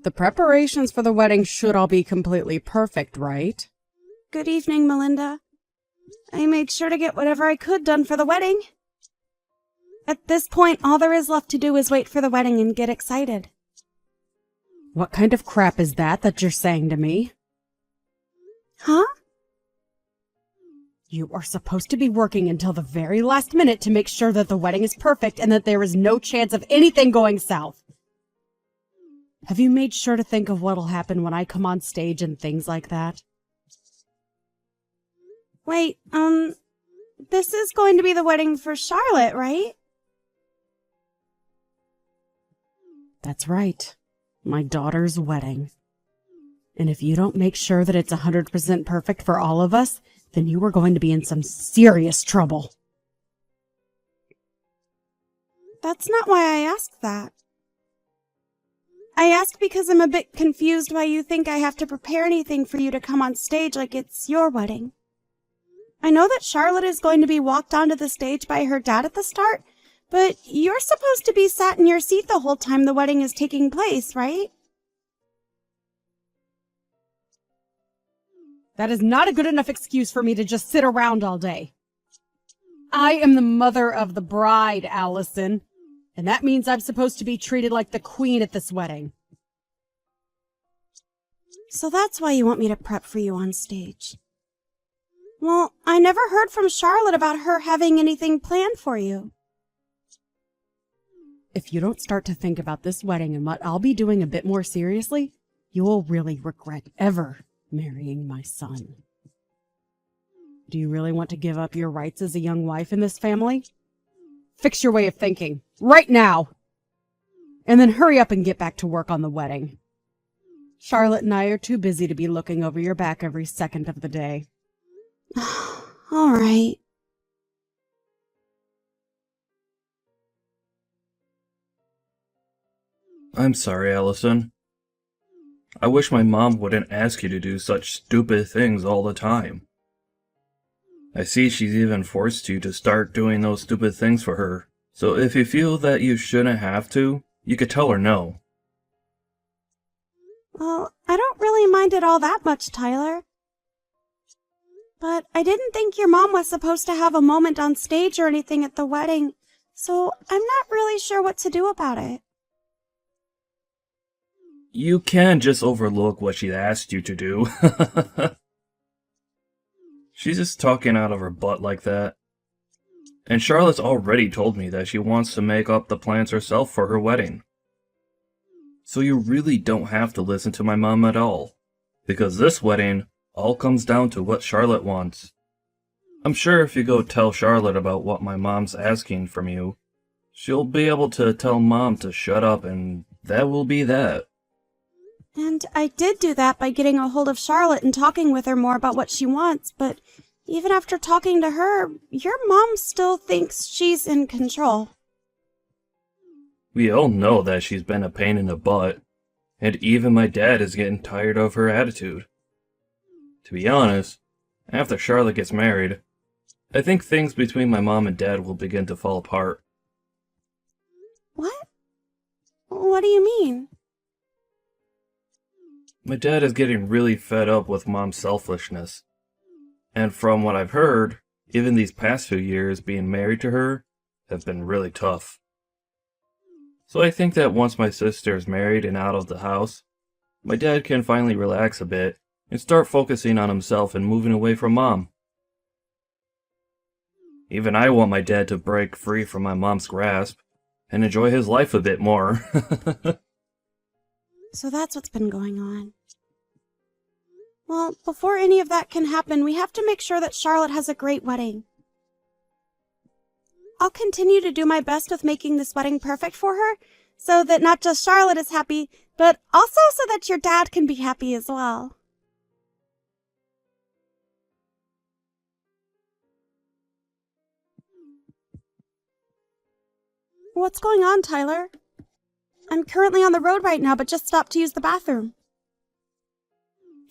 The preparations for the wedding should all be completely perfect, right? Good evening, Melinda. I made sure to get whatever I could done for the wedding. At this point, all there is left to do is wait for the wedding and get excited. What kind of crap is that you're saying to me? Huh? You are supposed to be working until the very last minute to make sure that the wedding is perfect and that there is no chance of anything going south. Have you made sure to think of what'll happen when I come on stage and things like that? Wait, this is going to be the wedding for Charlotte, right? That's right. My daughter's wedding. And if you don't make sure that it's 100% perfect for all of us, then you are going to be in some serious trouble. That's not why I asked that. I asked because I'm a bit confused why you think I have to prepare anything for you to come on stage like it's your wedding. I know that Charlotte is going to be walked onto the stage by her dad at the start, but you're supposed to be sat in your seat the whole time the wedding is taking place, right? That is not a good enough excuse for me to just sit around all day. I am the mother of the bride, Allison, and that means I'm supposed to be treated like the queen at this wedding. So that's why you want me to prep for you on stage. Well, I never heard from Charlotte about her having anything planned for you. If you don't start to think about this wedding and what I'll be doing a bit more seriously, you will really regret ever marrying my son. Do you really want to give up your rights as a young wife in this family? Fix your way of thinking, right now! And then hurry up and get back to work on the wedding. Charlotte and I are too busy to be looking over your back every second of the day. All right. I'm sorry, Allison. I wish my mom wouldn't ask you to do such stupid things all the time. I see she's even forced you to start doing those stupid things for her. So if you feel that you shouldn't have to, you could tell her no. Well, I don't really mind it all that much, Tyler. But I didn't think your mom was supposed to have a moment on stage or anything at the wedding, so I'm not really sure what to do about it. You can't just overlook what she asked you to do. She's just talking out of her butt like that. And Charlotte's already told me that she wants to make up the plans herself for her wedding. So you really don't have to listen to my mom at all. Because this wedding all comes down to what Charlotte wants. I'm sure if you go tell Charlotte about what my mom's asking from you, she'll be able to tell Mom to shut up, and that will be that. And I did do that by getting a hold of Charlotte and talking with her more about what she wants, but even after talking to her, your mom still thinks she's in control. We all know that she's been a pain in the butt, and even my dad is getting tired of her attitude. To be honest, after Charlotte gets married, I think things between my mom and dad will begin to fall apart. What? What do you mean? My dad is getting really fed up with Mom's selfishness. And from what I've heard, even these past few years being married to her have been really tough. So I think that once my sister is married and out of the house, my dad can finally relax a bit and start focusing on himself and moving away from Mom. Even I want my dad to break free from my mom's grasp and enjoy his life a bit more. So that's what's been going on. Well, before any of that can happen, we have to make sure that Charlotte has a great wedding. I'll continue to do my best with making this wedding perfect for her, so that not just Charlotte is happy, but also so that your dad can be happy as well. What's going on, Tyler? I'm currently on the road right now, but just stopped to use the bathroom.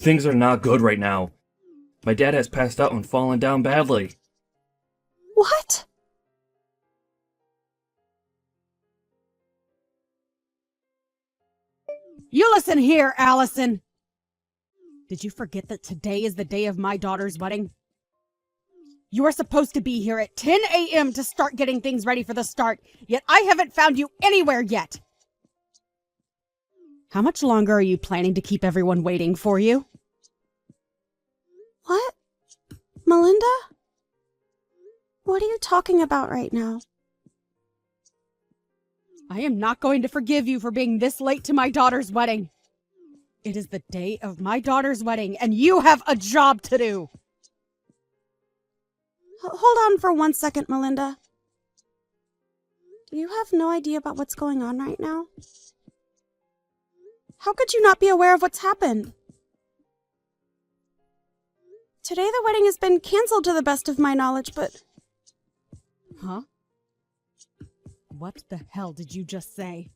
Things are not good right now. My dad has passed out and fallen down badly. What? You listen here, Allison! Did you forget that today is the day of my daughter's wedding? You are supposed to be here at 10 a.m. to start getting things ready for the start, yet I haven't found you anywhere yet! How much longer are you planning to keep everyone waiting for you? What? Melinda? What are you talking about right now? I am not going to forgive you for being this late to my daughter's wedding. It is the day of my daughter's wedding, and you have a job to do. Hold on for 1 second, Melinda. Do you have no idea about what's going on right now? How could you not be aware of what's happened? Today the wedding has been canceled to the best of my knowledge, but... Huh? What the hell did you just say?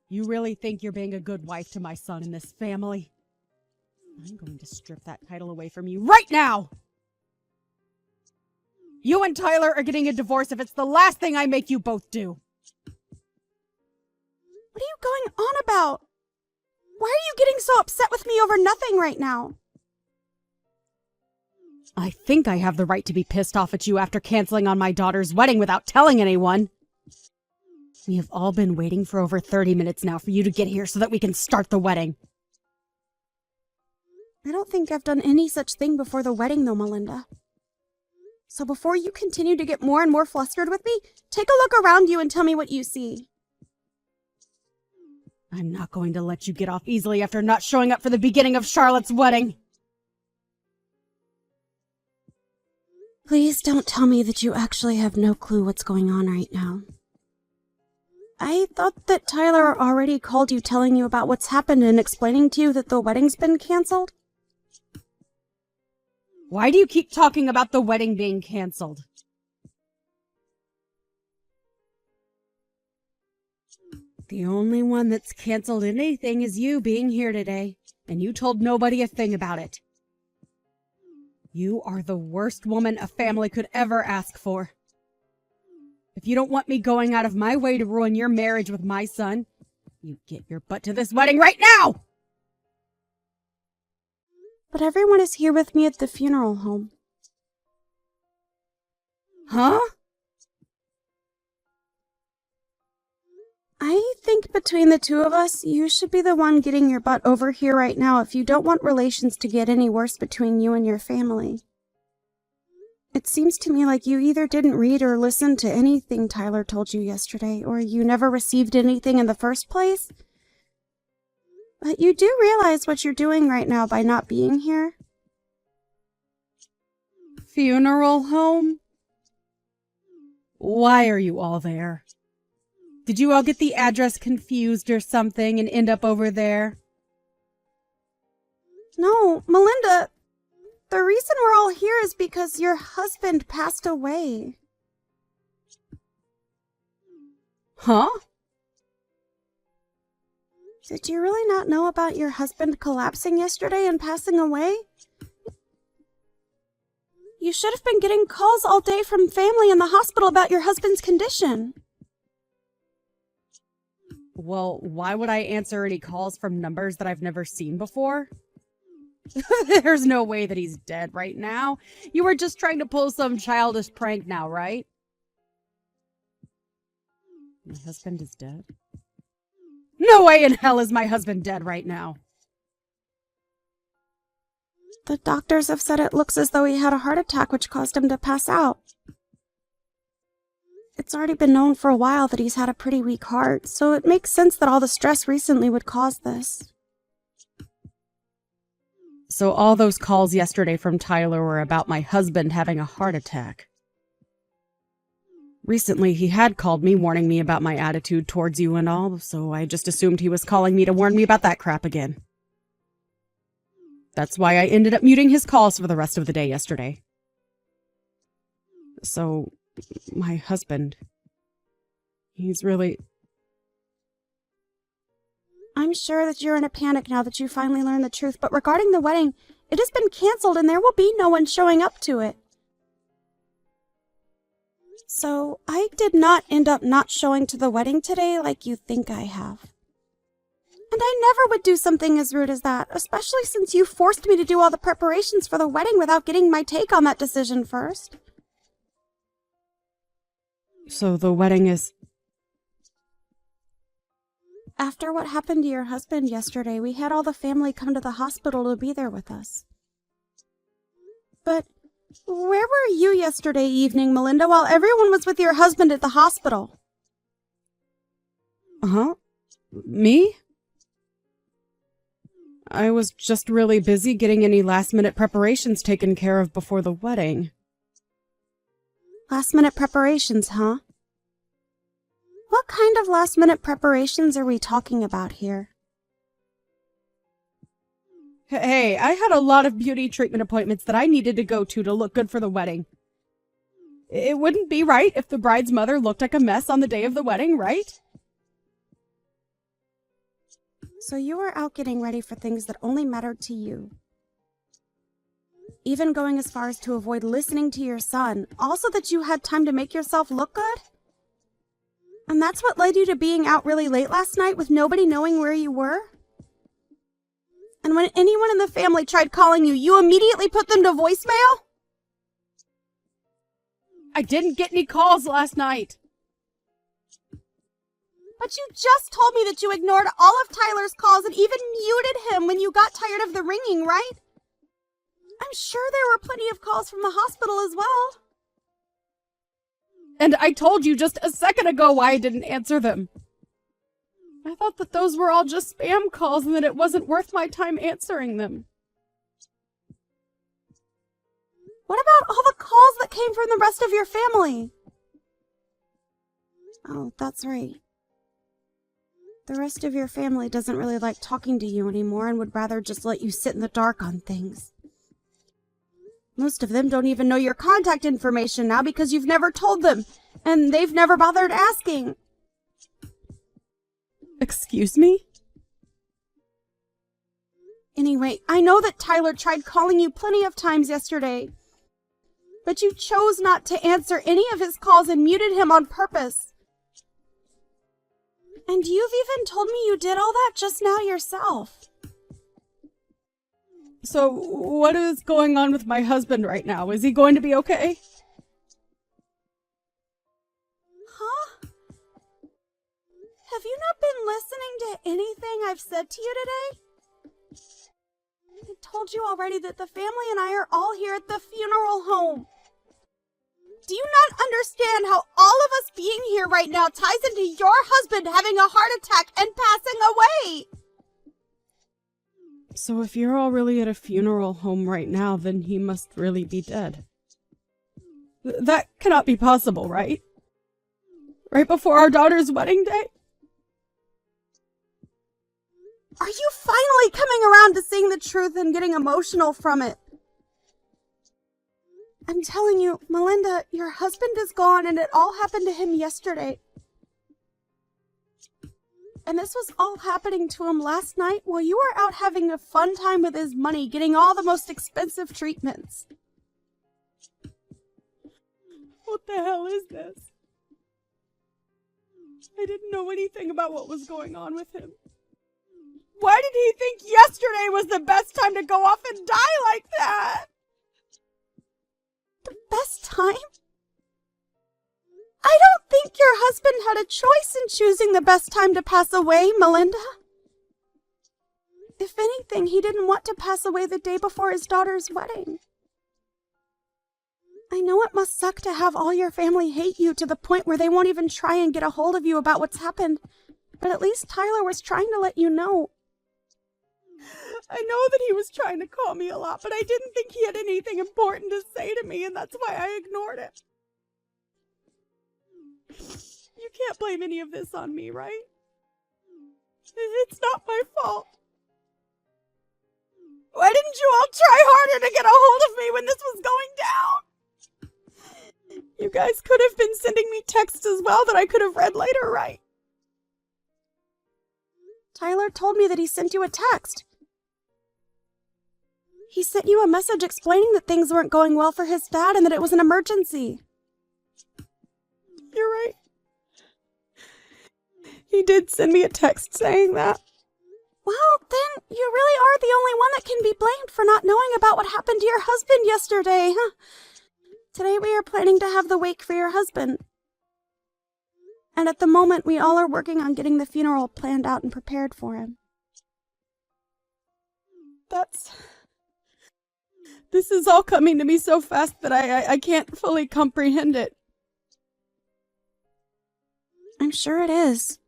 You really think you're being a good wife to my son in this family? I'm going to strip that title away from you right now! You and Tyler are getting a divorce if it's the last thing I make you both do. What are you going on about? Why are you getting so upset with me over nothing right now? I think I have the right to be pissed off at you after canceling on my daughter's wedding without telling anyone. We have all been waiting for over 30 minutes now for you to get here so that we can start the wedding. I don't think I've done any such thing before the wedding, though, Melinda. So before you continue to get more and more flustered with me, take a look around you and tell me what you see. I'm not going to let you get off easily after not showing up for the beginning of Charlotte's wedding. Please don't tell me that you actually have no clue what's going on right now. I thought that Tyler already called you telling you about what's happened and explaining to you that the wedding's been canceled. Why do you keep talking about the wedding being canceled? The only one that's canceled anything is you being here today, and you told nobody a thing about it. You are the worst woman a family could ever ask for. If you don't want me going out of my way to ruin your marriage with my son, you get your butt to this wedding right now! But everyone is here with me at the funeral home. Huh? I think between the two of us, you should be the one getting your butt over here right now if you don't want relations to get any worse between you and your family. It seems to me like you either didn't read or listen to anything Tyler told you yesterday, or you never received anything in the first place. But you do realize what you're doing right now by not being here? Funeral home? Why are you all there? Did you all get the address confused or something and end up over there? No, Melinda, the reason we're all here is because your husband passed away. Huh? Did you really not know about your husband collapsing yesterday and passing away? You should have been getting calls all day from family in the hospital about your husband's condition. Well, why would I answer any calls from numbers that I've never seen before? There's no way that he's dead right now. You were just trying to pull some childish prank now, right? My husband is dead? No way in hell is my husband dead right now. The doctors have said it looks as though he had a heart attack which caused him to pass out. It's already been known for a while that he's had a pretty weak heart, so it makes sense that all the stress recently would cause this. So all those calls yesterday from Tyler were about my husband having a heart attack. Recently, he had called me warning me about my attitude towards you and all, so I just assumed he was calling me to warn me about that crap again. That's why I ended up muting his calls for the rest of the day yesterday. So, my husband, he's really... I'm sure that you're in a panic now that you finally learned the truth, but regarding the wedding, it has been canceled and there will be no one showing up to it. So, I did not end up not showing to the wedding today like you think I have. And I never would do something as rude as that, especially since you forced me to do all the preparations for the wedding without getting my take on that decision first. So the wedding is... After what happened to your husband yesterday, we had all the family come to the hospital to be there with us. But where were you yesterday evening, Melinda, while everyone was with your husband at the hospital? Huh? Me? I was just really busy getting any last-minute preparations taken care of before the wedding. Last-minute preparations, huh? What kind of last-minute preparations are we talking about here? Hey, I had a lot of beauty treatment appointments that I needed to go to look good for the wedding. It wouldn't be right if the bride's mother looked like a mess on the day of the wedding, right? So you were out getting ready for things that only mattered to you. Even going as far as to avoid listening to your son, also that you had time to make yourself look good? And that's what led you to being out really late last night with nobody knowing where you were? And when anyone in the family tried calling you, you immediately put them to voicemail? I didn't get any calls last night. But you just told me that you ignored all of Tyler's calls and even muted him when you got tired of the ringing, right? I'm sure there were plenty of calls from the hospital as well. And I told you just a second ago why I didn't answer them. I thought that those were all just spam calls and that it wasn't worth my time answering them. What about all the calls that came from the rest of your family? Oh, that's right. The rest of your family doesn't really like talking to you anymore and would rather just let you sit in the dark on things. Most of them don't even know your contact information now because you've never told them, and they've never bothered asking. Excuse me? Anyway, I know that Tyler tried calling you plenty of times yesterday, but you chose not to answer any of his calls and muted him on purpose. And you've even told me you did all that just now yourself. So, what is going on with my husband right now? Is he going to be okay? Huh? Have you not been listening to anything I've said to you today? I told you already that the family and I are all here at the funeral home. Do you not understand how all of us being here right now ties into your husband having a heart attack and passing away? So if you're all really at a funeral home right now, then he must really be dead. That cannot be possible, right? Right before our daughter's wedding day? Are you finally coming around to seeing the truth and getting emotional from it? I'm telling you, Melinda, your husband is gone and it all happened to him yesterday. And this was all happening to him last night while you were out having a fun time with his money, getting all the most expensive treatments. What the hell is this? I didn't know anything about what was going on with him. Why did he think yesterday was the best time to go off and die like that? The best time? I don't think your husband had a choice in choosing the best time to pass away, Melinda. If anything, he didn't want to pass away the day before his daughter's wedding. I know it must suck to have all your family hate you to the point where they won't even try and get a hold of you about what's happened, but at least Tyler was trying to let you know. I know that he was trying to call me a lot, but I didn't think he had anything important to say to me, and that's why I ignored it. You can't blame any of this on me, right? It's not my fault. Why didn't you all try harder to get a hold of me when this was going down? You guys could have been sending me texts as well that I could have read later, right? Tyler told me that he sent you a text. He sent you a message explaining that things weren't going well for his dad and that it was an emergency. You're right. He did send me a text saying that. Well, then you really are the only one that can be blamed for not knowing about what happened to your husband yesterday, huh? Today we are planning to have the wake for your husband. And at the moment, we all are working on getting the funeral planned out and prepared for him. This is all coming to me so fast that I can't fully comprehend it. I'm sure it is.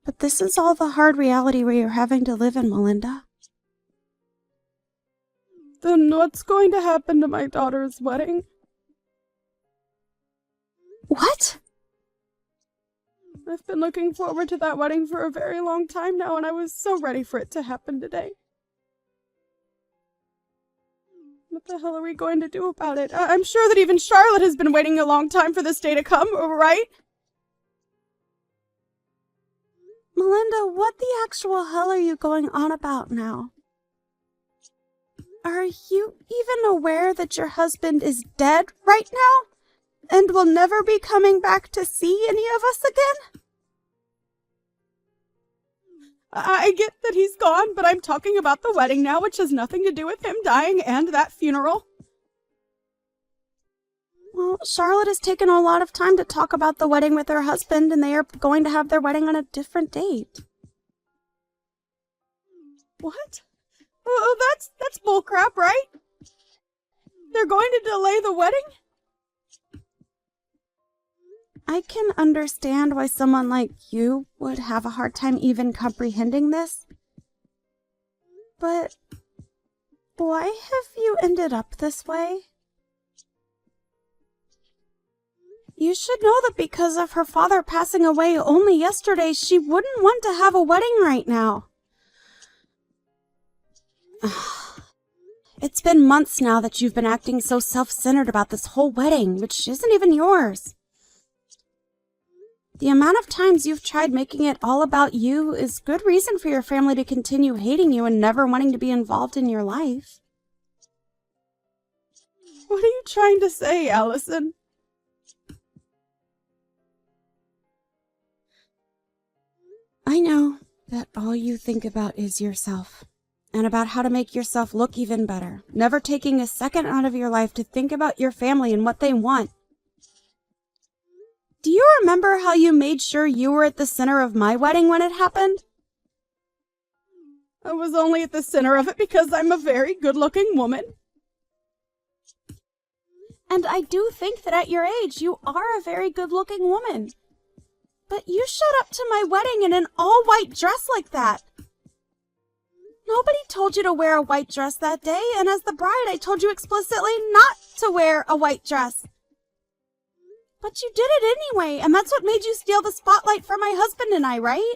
But this is all the hard reality we are having to live in, Melinda. Then what's going to happen to my daughter's wedding? What? I've been looking forward to that wedding for a very long time now, and I was so ready for it to happen today. What the hell are we going to do about it? I'm sure that even Charlotte has been waiting a long time for this day to come, right? Melinda, what the actual hell are you going on about now? Are you even aware that your husband is dead right now? And will never be coming back to see any of us again? I get that he's gone, but I'm talking about the wedding now, which has nothing to do with him dying and that funeral. Well, Charlotte has taken a lot of time to talk about the wedding with her husband, and they are going to have their wedding on a different date. What? Oh, that's bullcrap, right? They're going to delay the wedding? I can understand why someone like you would have a hard time even comprehending this. But why have you ended up this way? You should know that because of her father passing away only yesterday, she wouldn't want to have a wedding right now. It's been months now that you've been acting so self-centered about this whole wedding, which isn't even yours. The amount of times you've tried making it all about you is good reason for your family to continue hating you and never wanting to be involved in your life. What are you trying to say, Allison? I know that all you think about is yourself, and about how to make yourself look even better, never taking a second out of your life to think about your family and what they want. Do you remember how you made sure you were at the center of my wedding when it happened? I was only at the center of it because I'm a very good-looking woman. And I do think that at your age, you are a very good-looking woman. But you showed up to my wedding in an all-white dress like that. Nobody told you to wear a white dress that day, and as the bride, I told you explicitly not to wear a white dress. But you did it anyway, and that's what made you steal the spotlight from my husband and I, right?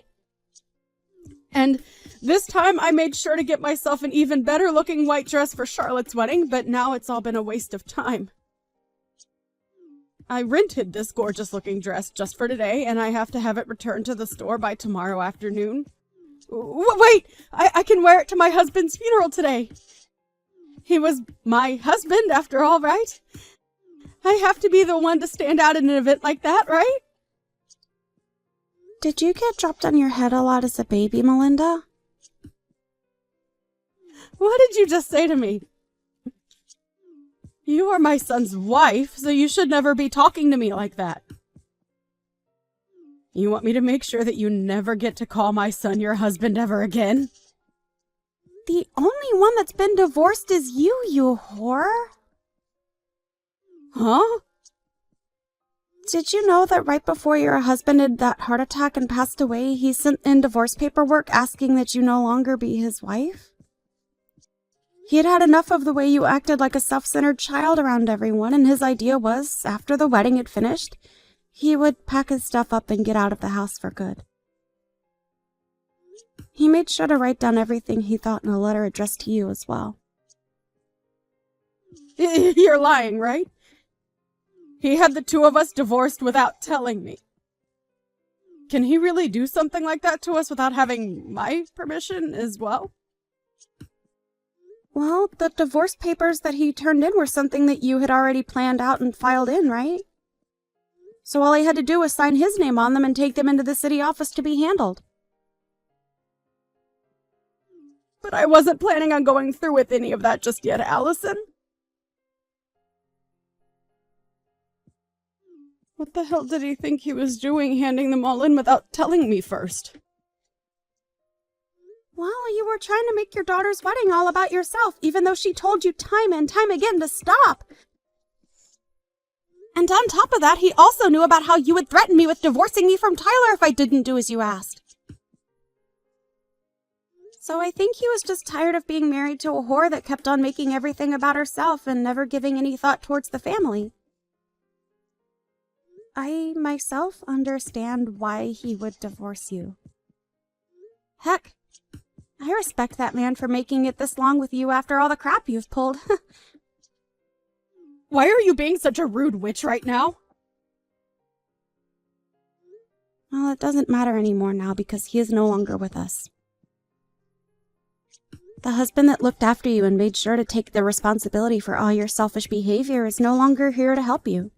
And this time I made sure to get myself an even better-looking white dress for Charlotte's wedding, but now it's all been a waste of time. I rented this gorgeous-looking dress just for today, and I have to have it returned to the store by tomorrow afternoon. Wait! I can wear it to my husband's funeral today. He was my husband, after all, right? I have to be the one to stand out in an event like that, right? Did you get dropped on your head a lot as a baby, Melinda? What did you just say to me? You are my son's wife, so you should never be talking to me like that. You want me to make sure that you never get to call my son your husband ever again? The only one that's been divorced is you whore. Huh? Did you know that right before your husband had that heart attack and passed away, he sent in divorce paperwork asking that you no longer be his wife? He had had enough of the way you acted like a self-centered child around everyone, and his idea was, after the wedding had finished, he would pack his stuff up and get out of the house for good. He made sure to write down everything he thought in a letter addressed to you as well. You're lying, right? He had the two of us divorced without telling me. Can he really do something like that to us without having my permission as well? Well, the divorce papers that he turned in were something that you had already planned out and filed in, right? So all he had to do was sign his name on them and take them into the city office to be handled. But I wasn't planning on going through with any of that just yet, Allison. What the hell did he think he was doing, handing them all in without telling me first? Well, you were trying to make your daughter's wedding all about yourself, even though she told you time and time again to stop. And on top of that, he also knew about how you would threaten me with divorcing me from Tyler if I didn't do as you asked. So I think he was just tired of being married to a whore that kept on making everything about herself and never giving any thought towards the family. I myself understand why he would divorce you. Heck, I respect that man for making it this long with you after all the crap you've pulled. Why are you being such a rude witch right now? Well, it doesn't matter anymore now because he is no longer with us. The husband that looked after you and made sure to take the responsibility for all your selfish behavior is no longer here to help you.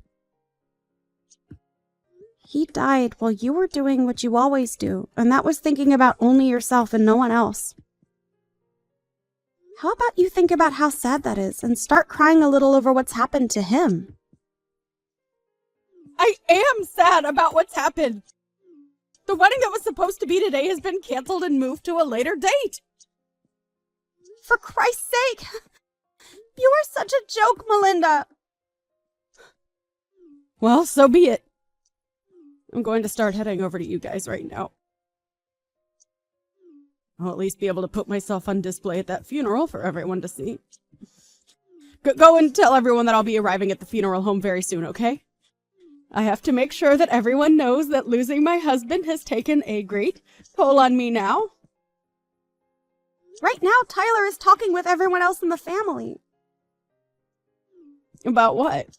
He died while you were doing what you always do, and that was thinking about only yourself and no one else. How about you think about how sad that is and start crying a little over what's happened to him? I am sad about what's happened. The wedding that was supposed to be today has been canceled and moved to a later date. For Christ's sake! You are such a joke, Melinda! Well, so be it. I'm going to start heading over to you guys right now. I'll at least be able to put myself on display at that funeral for everyone to see. Go and tell everyone that I'll be arriving at the funeral home very soon, okay? I have to make sure that everyone knows that losing my husband has taken a great toll on me now. Right now, Tyler is talking with everyone else in the family. About what?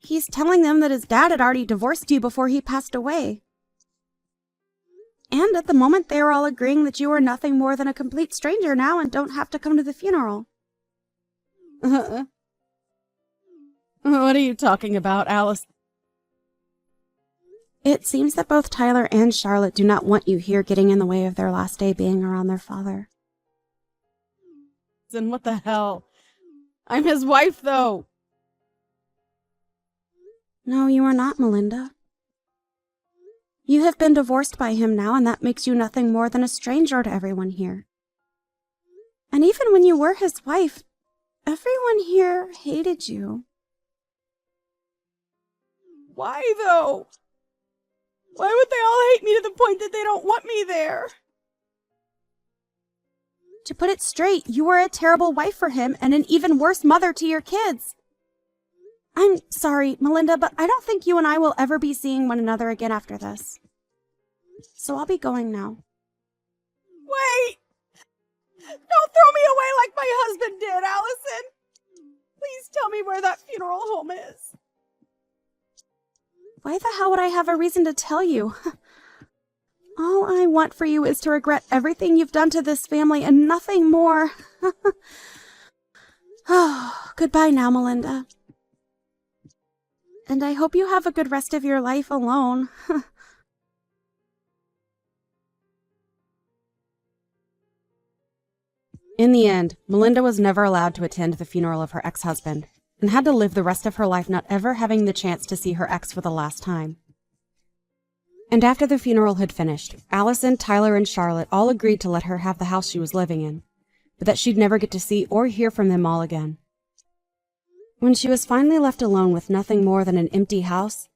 He's telling them that his dad had already divorced you before he passed away. And at the moment, they were all agreeing that you are nothing more than a complete stranger now and don't have to come to the funeral. What are you talking about, Alice? It seems that both Tyler and Charlotte do not want you here getting in the way of their last day being around their father. Then what the hell? I'm his wife, though. No, you are not, Melinda. You have been divorced by him now, and that makes you nothing more than a stranger to everyone here. And even when you were his wife, everyone here hated you. Why, though? Why would they all hate me to the point that they don't want me there? To put it straight, you were a terrible wife for him and an even worse mother to your kids. I'm sorry, Melinda, but I don't think you and I will ever be seeing one another again after this. So I'll be going now. Wait! Don't throw me away like my husband did, Allison! Please tell me where that funeral home is. Why the hell would I have a reason to tell you? All I want for you is to regret everything you've done to this family and nothing more. Oh, goodbye now, Melinda. And I hope you have a good rest of your life alone. In the end, Melinda was never allowed to attend the funeral of her ex-husband, and had to live the rest of her life not ever having the chance to see her ex for the last time. And after the funeral had finished, Allison, Tyler, and Charlotte all agreed to let her have the house she was living in, but that she'd never get to see or hear from them all again. When she was finally left alone with nothing more than an empty house,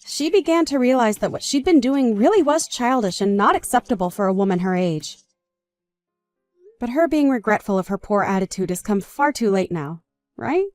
she began to realize that what she'd been doing really was childish and not acceptable for a woman her age. But her being regretful of her poor attitude has come far too late now, right?